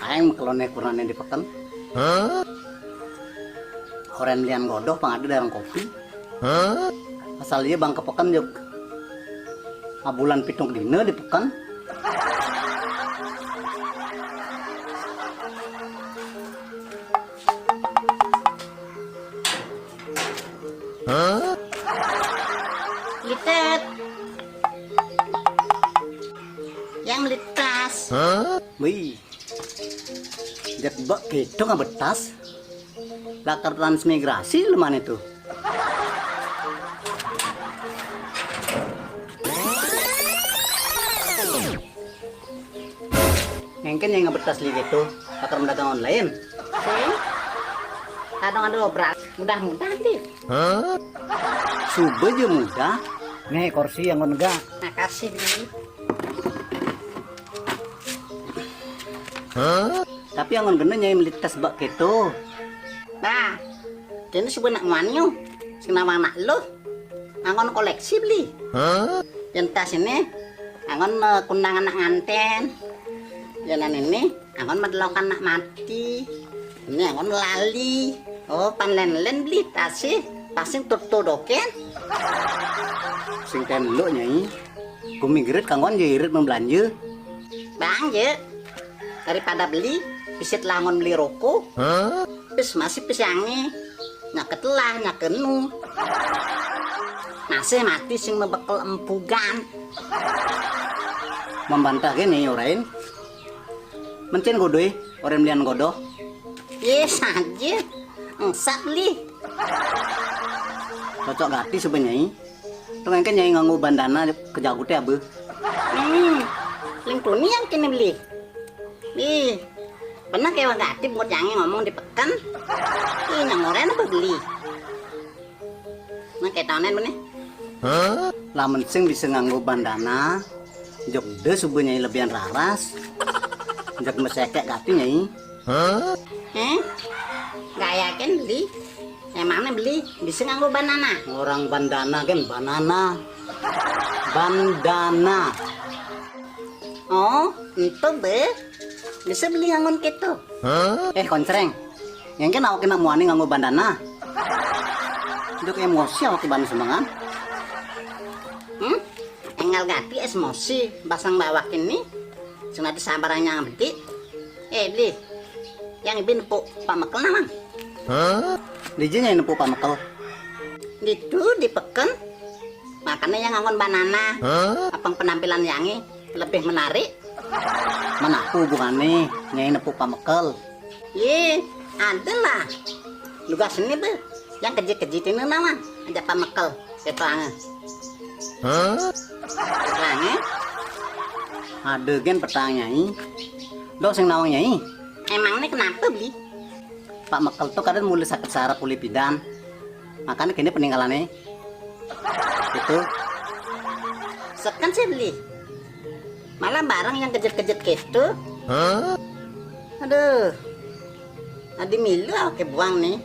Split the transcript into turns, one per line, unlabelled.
Aing kelone kurane dipeken. Horen lian godoh pangadu darang kopi. Asal dia bang kepekan juk. Abulan pitung dina dipekan.
Litet. Yang melitas.
Wih. Jak bak gitu nggak betas. Lakar transmigrasi leman itu. Mungkin yang nggak betas li gitu. Lakar mendagang online.
Kadang ada obrak. Mudah-mudahan deh.
Subuh aja mudah. Nih kursi yang enggak.
Makasih nih.
Tapi yang gede nyai melitas bak gitu.
Nah, ini sebenarnya manyu. Senama anak lo. Angon koleksi beli. Yang tas ini angon kundangan anak nganten. Jalan ini angon madlokan anak mati. Ini angon lali. Oh, panlen-len beli tas sih. Tasing tutudoken.
Sing ten lo nyai. Kumigirit kanggon jirit membelanja.
Bang je. Daripada beli, pisit langon beli rokok. Terus masih pisangnya. Nyaketelah, nyakenu. Masih mati sing mebekel empugan.
Membantah gini orain. Mencen godoy, orang lian godoh.
Yes aja. Engsak beli.
Cocok gati sebenarnya. Tuh kan nyai nganggu bandana kejagutnya abe.
Lingkuni yang kini beli. Ih, pernah kayak gati buat yang ngomong di pekan. Ih, yang orang apa beli? Nah kayak tahunan bener.
Lamun sing bisa nganggu bandana. Jok de subuh nyai lebihan raras. Jok mesekek gati nyai.
Gak yakin beli. Emangnya beli bisa nganggo banana?
Orang bandana kan banana. Bandana.
Oh, itu be. Bisa beli ngangon gitu.
Koncreng. Yang kan awak kena muani nganggo bandana. Jok emosi awak ban semangan.
Engal gati emosi basang bawak ini. Sengaja sabarannya beli. Beli. Yang ibu nepuk Pak Mekel namang.
Dijenya yang nepuk Pak Mekel.
Gitu dipeken. Makanya yang ngangon banana. Apang penampilan yangi lebih menarik.
Mana aku hubungannya nyai nepuk Pak Mekel.
Ada lah. Juga sini be. Yang kejit-kejit ini namang. Ajak Pak Mekel. Itu aneh. Aneh.
Ada gen petang nyai. Dok sing nawang nyai.
Emangnya kenapa beli?
Pak Mekel tuh kadang mulai sakit saraf pulipidan. Makanya kini peninggalannya. Itu.
Sekan sih beli. Malah barang yang kejut-kejut gitu. Aduh. Adi milu aku buang nih.